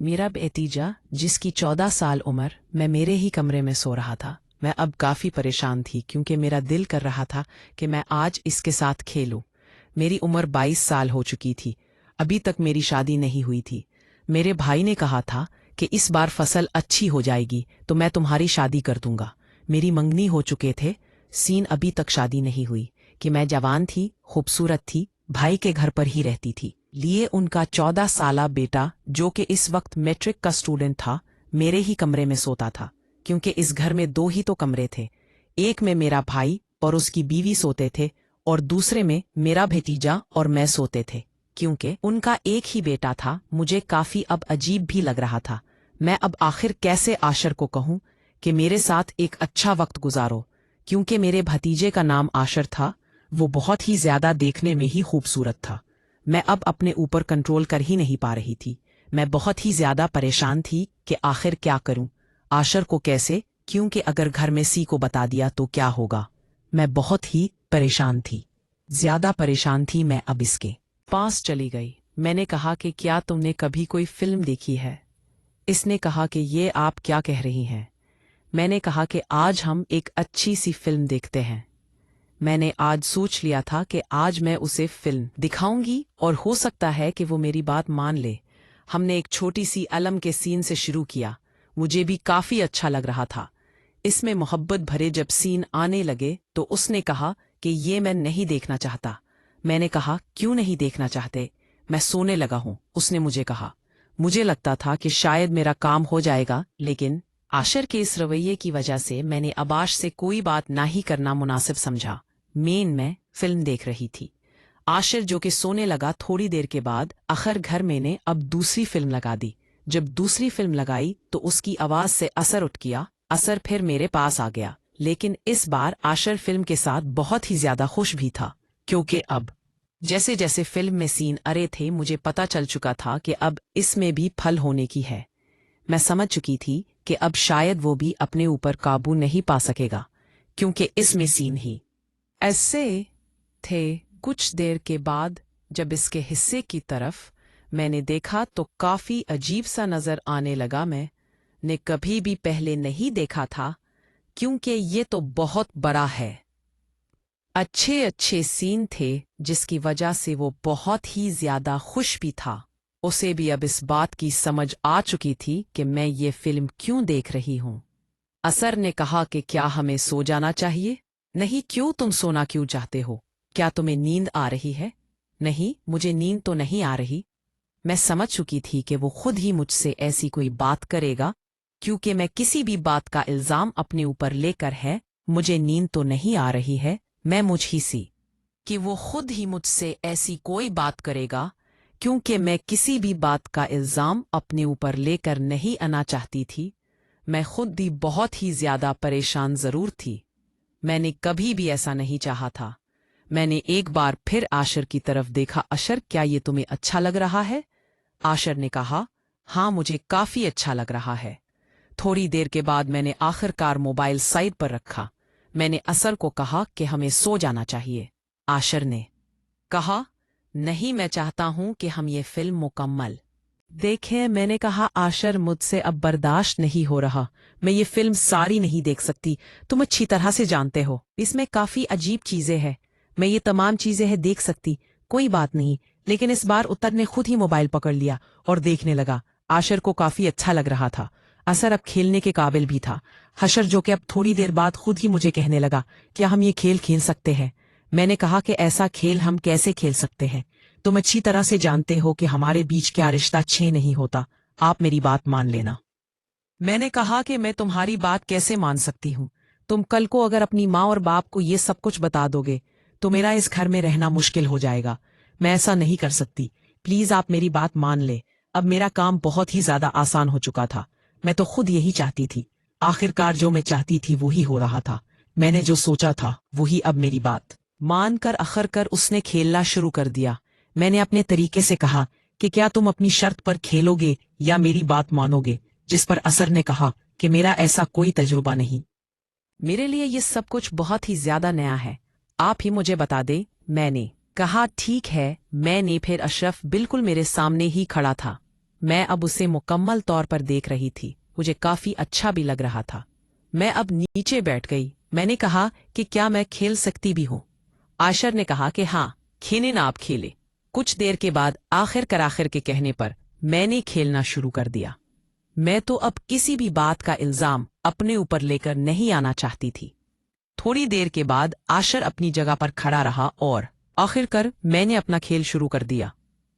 मेरा भतीजा जिसकी 14 साल उम्र, मैं मेरे ही कमरे में सो रहा था। मैं अब काफ़ी परेशान थी क्योंकि मेरा दिल कर रहा था कि मैं आज इसके साथ खेलूं। मेरी उम्र 22 साल हो चुकी थी। अभी तक मेरी शादी नहीं हुई थी। मेरे भाई ने कहा था कि इस बार फसल अच्छी हो जाएगी तो मैं तुम्हारी शादी कर दूंगा। मेरी मंगनी हो चुके थे। सीन अभी तक शादी नहीं हुई कि मैं जवान थी, खूबसूरत थी, भाई के घर पर ही रहती थी। लिए उनका 14 साला बेटा जो कि इस वक्त मैट्रिक का स्टूडेंट था, मेरे ही कमरे में सोता था क्योंकि इस घर में 2 ही तो कमरे थे। एक में मेरा भाई और उसकी बीवी सोते थे और दूसरे में मेरा भतीजा और मैं सोते थे। क्योंकि उनका एक ही बेटा था, मुझे काफी अब अजीब भी लग रहा था। मैं अब आखिर कैसे आशर को कहूं कि मेरे साथ एक अच्छा वक्त गुजारो, क्योंकि मेरे भतीजे का नाम आशर था। वो बहुत ही ज्यादा देखने में ही खूबसूरत था। मैं अब अपने ऊपर कंट्रोल कर ही नहीं पा रही थी। मैं बहुत ही ज्यादा परेशान थी कि आखिर क्या करूं, आशर को कैसे, क्योंकि अगर घर में सी को बता दिया तो क्या होगा। मैं बहुत ही परेशान थी, ज्यादा परेशान थी। मैं अब इसके पास चली गई। मैंने कहा कि क्या तुमने कभी कोई फिल्म देखी है? इसने कहा कि ये आप क्या कह रही हैं। मैंने कहा कि आज हम एक अच्छी सी फिल्म देखते हैं। मैंने आज सोच लिया था कि आज मैं उसे फिल्म दिखाऊंगी और हो सकता है कि वो मेरी बात मान ले। हमने एक छोटी सी अलम के सीन से शुरू किया। मुझे भी काफी अच्छा लग रहा था। इसमें मोहब्बत भरे जब सीन आने लगे तो उसने कहा कि ये मैं नहीं देखना चाहता। मैंने कहा क्यों नहीं देखना चाहते? मैं सोने लगा हूं, उसने मुझे कहा। मुझे लगता था कि शायद मेरा काम हो जाएगा, लेकिन आशर के इस रवैये की वजह से मैंने अबाश से कोई बात ना ही करना मुनासिब समझा। मैं फिल्म देख रही थी। आशिर जो कि सोने लगा थोड़ी देर के बाद, आखिर घर मैंने अब दूसरी फिल्म लगा दी। जब दूसरी फिल्म लगाई तो उसकी आवाज से असर उठ गया। असर फिर मेरे पास आ गया, लेकिन इस बार आशिर फिल्म के साथ बहुत ही ज्यादा खुश भी था, क्योंकि अब जैसे जैसे फिल्म में सीन आ रहे थे मुझे पता चल चुका था कि अब इसमें भी फल होने की है। मैं समझ चुकी थी कि अब शायद वो भी अपने ऊपर काबू नहीं पा सकेगा, क्योंकि इसमें सीन ही ऐसे थे। कुछ देर के बाद जब इसके हिस्से की तरफ मैंने देखा तो काफी अजीब सा नजर आने लगा। मैंने कभी भी पहले नहीं देखा था, क्योंकि ये तो बहुत बड़ा है। अच्छे अच्छे सीन थे जिसकी वजह से वो बहुत ही ज्यादा खुश भी था। उसे भी अब इस बात की समझ आ चुकी थी कि मैं ये फिल्म क्यों देख रही हूं। असर ने कहा कि क्या हमें सो जाना चाहिए? नहीं, क्यों? तुम सोना क्यों चाहते हो? क्या तुम्हें नींद आ रही है? नहीं, मुझे नींद तो नहीं आ रही। मैं समझ चुकी थी कि वो खुद ही मुझसे ऐसी कोई बात करेगा, क्योंकि मैं किसी भी बात का इल्जाम अपने ऊपर लेकर है। मुझे नींद तो नहीं आ रही है, मैं मुझ ही सी कि वो खुद ही मुझसे ऐसी कोई बात करेगा, क्योंकि मैं किसी भी बात का इल्जाम अपने ऊपर लेकर नहीं आना चाहती थी। मैं खुद ही बहुत ही ज्यादा परेशान जरूर थी। मैंने कभी भी ऐसा नहीं चाहा था। मैंने एक बार फिर आशर की तरफ देखा। आशर, क्या ये तुम्हें अच्छा लग रहा है? आशर ने कहा, हाँ, मुझे काफी अच्छा लग रहा है। थोड़ी देर के बाद मैंने आखिरकार मोबाइल साइड पर रखा। मैंने असर को कहा कि हमें सो जाना चाहिए। आशर ने कहा, नहीं, मैं चाहता हूं कि हम ये फिल्म मुकम्मल देखें। मैंने कहा, आशर, मुझसे अब बर्दाश्त नहीं हो रहा। मैं ये फिल्म सारी नहीं देख सकती। तुम अच्छी तरह से जानते हो इसमें काफी अजीब चीजें हैं। मैं ये तमाम चीजें हैं देख सकती, कोई बात नहीं। लेकिन इस बार उत्तर ने खुद ही मोबाइल पकड़ लिया और देखने लगा। आशर को काफी अच्छा लग रहा था। असर अब खेलने के काबिल भी था। हशर जो कि अब थोड़ी देर बाद खुद ही मुझे कहने लगा, क्या हम ये खेल खेल सकते हैं? मैंने कहा कि ऐसा खेल हम कैसे खेल सकते हैं? तुम अच्छी तरह से जानते हो कि हमारे बीच क्या रिश्ता अच्छे नहीं होता। आप मेरी बात मान लेना। मैंने कहा कि मैं तुम्हारी बात कैसे मान सकती हूँ? तुम कल को अगर अपनी माँ और बाप को ये सब कुछ बता दोगे तो मेरा इस घर में रहना मुश्किल हो जाएगा। मैं ऐसा नहीं कर सकती। प्लीज आप मेरी बात मान ले। अब मेरा काम बहुत ही ज्यादा आसान हो चुका था। मैं तो खुद यही चाहती थी। आखिरकार जो मैं चाहती थी वही हो रहा था। मैंने जो सोचा था वही अब मेरी बात मानकर आखिरकार उसने खेलना शुरू कर दिया। मैंने अपने तरीके से कहा कि क्या तुम अपनी शर्त पर खेलोगे या मेरी बात मानोगे, जिस पर असर ने कहा कि मेरा ऐसा कोई तजुर्बा नहीं। मेरे लिए ये सब कुछ बहुत ही ज्यादा नया है, आप ही मुझे बता दे। मैंने कहा, ठीक है। मैंने फिर अशरफ बिल्कुल मेरे सामने ही खड़ा था। मैं अब उसे मुकम्मल तौर पर देख रही थी। मुझे काफी अच्छा भी लग रहा था। मैं अब नीचे बैठ गई। मैंने कहा कि क्या मैं खेल सकती भी हूँ? आशर ने कहा कि हाँ, खेले ना, आप खेले। कुछ देर के बाद आखिर के कहने पर मैंने खेलना शुरू कर दिया। मैं तो अब किसी भी बात का इल्जाम अपने ऊपर लेकर नहीं आना चाहती थी। थोड़ी देर के बाद आशर अपनी जगह पर खड़ा रहा और आखिरकार मैंने अपना खेल शुरू कर दिया।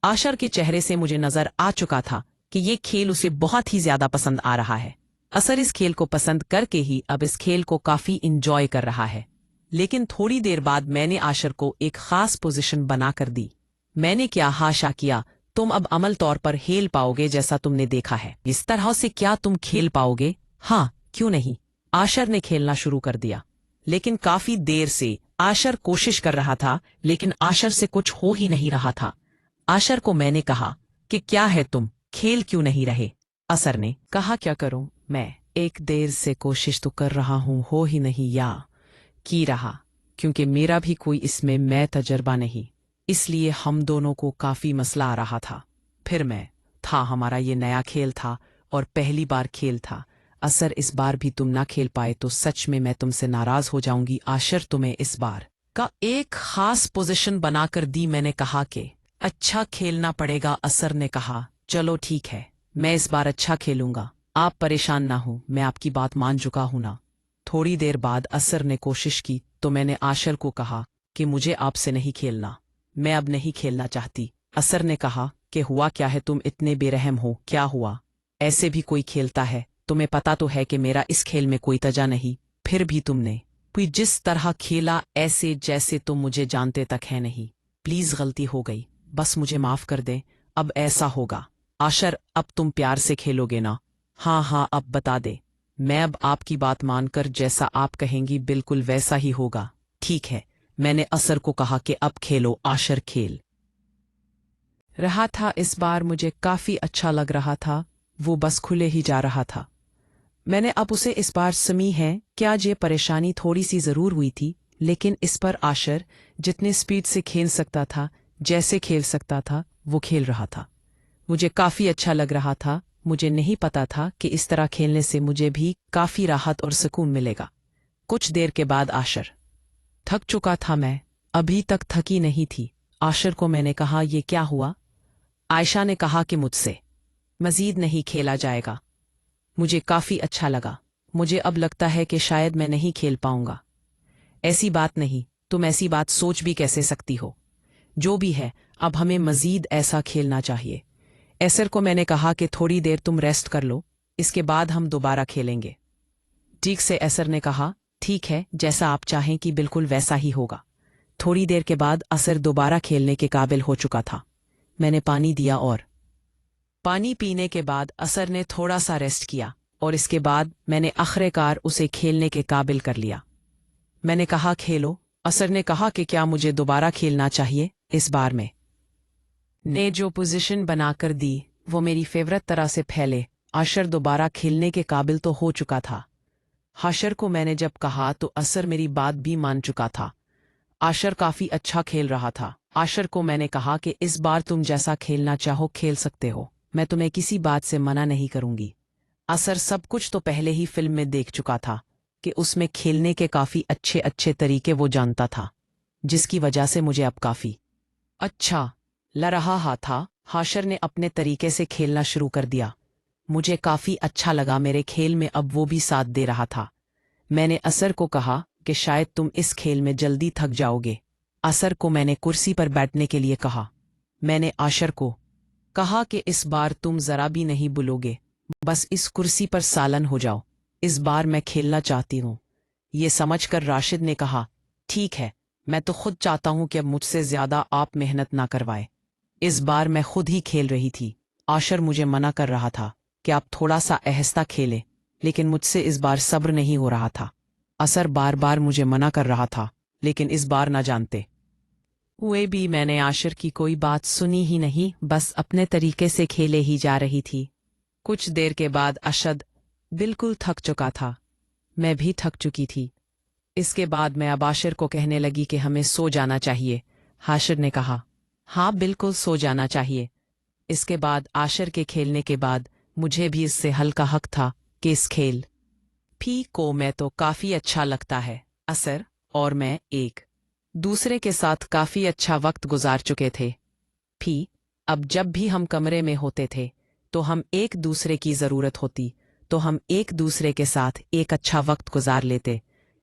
आशर के चेहरे से मुझे नजर आ चुका था कि ये खेल उसे बहुत ही ज्यादा पसंद आ रहा है। असर इस खेल को पसंद करके ही अब इस खेल को काफी इंजॉय कर रहा है। लेकिन थोड़ी देर बाद मैंने आशर को एक खास पोजीशन बनाकर दी। मैंने क्या हाशा किया, तुम अब अमल तौर पर खेल पाओगे जैसा तुमने देखा है। इस तरह से क्या तुम खेल पाओगे? हाँ, क्यों नहीं। आशर ने खेलना शुरू कर दिया। लेकिन काफी देर से आशर कोशिश कर रहा था, लेकिन आशर से कुछ हो ही नहीं रहा था। आशर को मैंने कहा कि क्या है, तुम खेल क्यों नहीं रहे? असर ने कहा, क्या करूं, मैं एक देर से कोशिश तो कर रहा हूं, हो ही नहीं या की रहा, क्योंकि मेरा भी कोई इसमें मैं तजर्बा नहीं, इसलिए हम दोनों को काफी मसला आ रहा था। फिर मैं था, हमारा ये नया खेल था और पहली बार खेल था। असर, इस बार भी तुम ना खेल पाए तो सच में मैं तुमसे नाराज हो जाऊंगी। आशर तुम्हें इस बार का एक खास पोजीशन बनाकर दी। मैंने कहा कि अच्छा खेलना पड़ेगा। असर ने कहा, चलो ठीक है, मैं इस बार अच्छा खेलूंगा, आप परेशान ना हो, मैं आपकी बात मान चुका हूं ना। थोड़ी देर बाद असर ने कोशिश की तो मैंने आशर को कहा कि मुझे आपसे नहीं खेलना, मैं अब नहीं खेलना चाहती। असर ने कहा कि हुआ क्या है, तुम इतने बेरहम हो, क्या हुआ? ऐसे भी कोई खेलता है? तुम्हें पता तो है कि मेरा इस खेल में कोई तजा नहीं, फिर भी तुमने कोई जिस तरह खेला ऐसे जैसे तुम मुझे जानते तक है नहीं। प्लीज, गलती हो गई, बस मुझे माफ कर दे। अब ऐसा होगा आशर, अब तुम प्यार से खेलोगे ना? हाँ हाँ, अब बता दे, मैं अब आपकी बात मानकर जैसा आप कहेंगी बिल्कुल वैसा ही होगा। ठीक है, मैंने असर को कहा कि अब खेलो। आशर खेल रहा था। इस बार मुझे काफी अच्छा लग रहा था, वो बस खुले ही जा रहा था। मैंने अब उसे इस बार समी है क्या ये परेशानी थोड़ी सी जरूर हुई थी, लेकिन इस पर आशर जितने स्पीड से खेल सकता था, जैसे खेल सकता था, वो खेल रहा था। मुझे काफी अच्छा लग रहा था। मुझे नहीं पता था कि इस तरह खेलने से मुझे भी काफी राहत और सुकून मिलेगा। कुछ देर के बाद आशर थक चुका था, मैं अभी तक थकी नहीं थी। आशर को मैंने कहा, ये क्या हुआ? आयशा ने कहा कि मुझसे मजीद नहीं खेला जाएगा। मुझे काफी अच्छा लगा। मुझे अब लगता है कि शायद मैं नहीं खेल पाऊंगा। ऐसी बात नहीं, तुम ऐसी बात सोच भी कैसे सकती हो? जो भी है, अब हमें मजीद ऐसा खेलना चाहिए। एसर को मैंने कहा कि थोड़ी देर तुम रेस्ट कर लो, इसके बाद हम दोबारा खेलेंगे। ठीक से, एसर ने कहा, ठीक है, जैसा आप चाहें कि बिल्कुल वैसा ही होगा। थोड़ी देर के बाद असर दोबारा खेलने के काबिल हो चुका था। मैंने पानी दिया और पानी पीने के बाद असर ने थोड़ा सा रेस्ट किया और इसके बाद मैंने आखिरकार उसे खेलने के काबिल कर लिया। मैंने कहा, खेलो। असर ने कहा कि क्या मुझे दोबारा खेलना चाहिए? इस बार में ने जो पोजीशन बनाकर दी वो मेरी फेवरेट तरह से फैले। आशर दोबारा खेलने के काबिल तो हो चुका था। हाशर को मैंने जब कहा तो असर मेरी बात भी मान चुका था। आशर काफी अच्छा खेल रहा था। आशर को मैंने कहा कि इस बार तुम जैसा खेलना चाहो खेल सकते हो, मैं तुम्हें किसी बात से मना नहीं करूंगी। असर सब कुछ तो पहले ही फिल्म में देख चुका था कि उसमें खेलने के काफी अच्छे अच्छे तरीके वो जानता था, जिसकी वजह से मुझे अब काफी अच्छा लग रहा था। हाशर ने अपने तरीके से खेलना शुरू कर दिया। मुझे काफी अच्छा लगा मेरे खेल में, अब वो भी साथ दे रहा था। मैंने असर को कहा कि शायद तुम इस खेल में जल्दी थक जाओगे। असर को मैंने कुर्सी पर बैठने के लिए कहा। मैंने आशर को कहा कि इस बार तुम जरा भी नहीं बुलोगे, बस इस कुर्सी पर सालन हो जाओ, इस बार मैं खेलना चाहती हूँ। ये समझकर राशिद ने कहा, ठीक है, मैं तो खुद चाहता हूँ कि अब मुझसे ज्यादा आप मेहनत ना करवाए। इस बार मैं खुद ही खेल रही थी। आशर मुझे मना कर रहा था कि आप थोड़ा सा आहिस्ता खेलें, लेकिन मुझसे इस बार सब्र नहीं हो रहा था। असर बार बार मुझे मना कर रहा था, लेकिन इस बार ना जानते हुए भी मैंने आशर की कोई बात सुनी ही नहीं, बस अपने तरीके से खेले ही जा रही थी। कुछ देर के बाद अशद बिल्कुल थक चुका था। मैं भी थक चुकी थी। इसके बाद मैं अब आशर को कहने लगी कि हमें सो जाना चाहिए। हाशिर ने कहा, हाँ बिल्कुल सो जाना चाहिए। इसके बाद आशर के खेलने के बाद मुझे भी इससे हल्का हक था कि इस खेल पी को मैं तो काफ़ी अच्छा लगता है। असर और मैं एक दूसरे के साथ काफ़ी अच्छा वक्त गुजार चुके थे। पी अब जब भी हम कमरे में होते थे तो हम एक दूसरे की ज़रूरत होती तो हम एक दूसरे के साथ एक अच्छा वक्त गुजार लेते।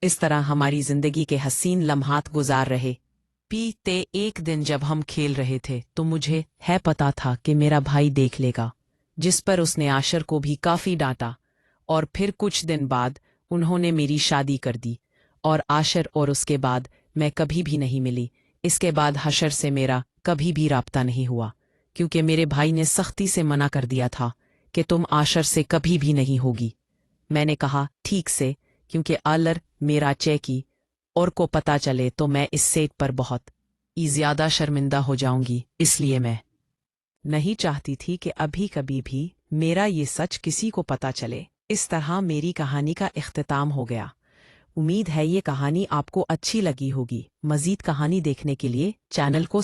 इस तरह हमारी ज़िंदगी के हसीन लम्हात गुजार रहे। पीते एक दिन जब हम खेल रहे थे तो मुझे है पता था कि मेरा भाई देख लेगा, जिस पर उसने आशर को भी काफ़ी डांटा। और फिर कुछ दिन बाद उन्होंने मेरी शादी कर दी और आशर और उसके बाद मैं कभी भी नहीं मिली। इसके बाद हशर से मेरा कभी भी राब्ता नहीं हुआ क्योंकि मेरे भाई ने सख्ती से मना कर दिया था कि तुम आशर से कभी भी नहीं होगी। मैंने कहा ठीक से, क्योंकि आलर मेरा चेकी और को पता चले तो मैं इस सेट पर बहुत ही ज़्यादा शर्मिंदा हो जाऊंगी। इसलिए मैं नहीं चाहती थी कि अभी कभी भी मेरा ये सच किसी को पता चले। इस तरह मेरी कहानी का इख्तिताम हो गया। उम्मीद है ये कहानी आपको अच्छी लगी होगी। मज़ीद कहानी देखने के लिए चैनल को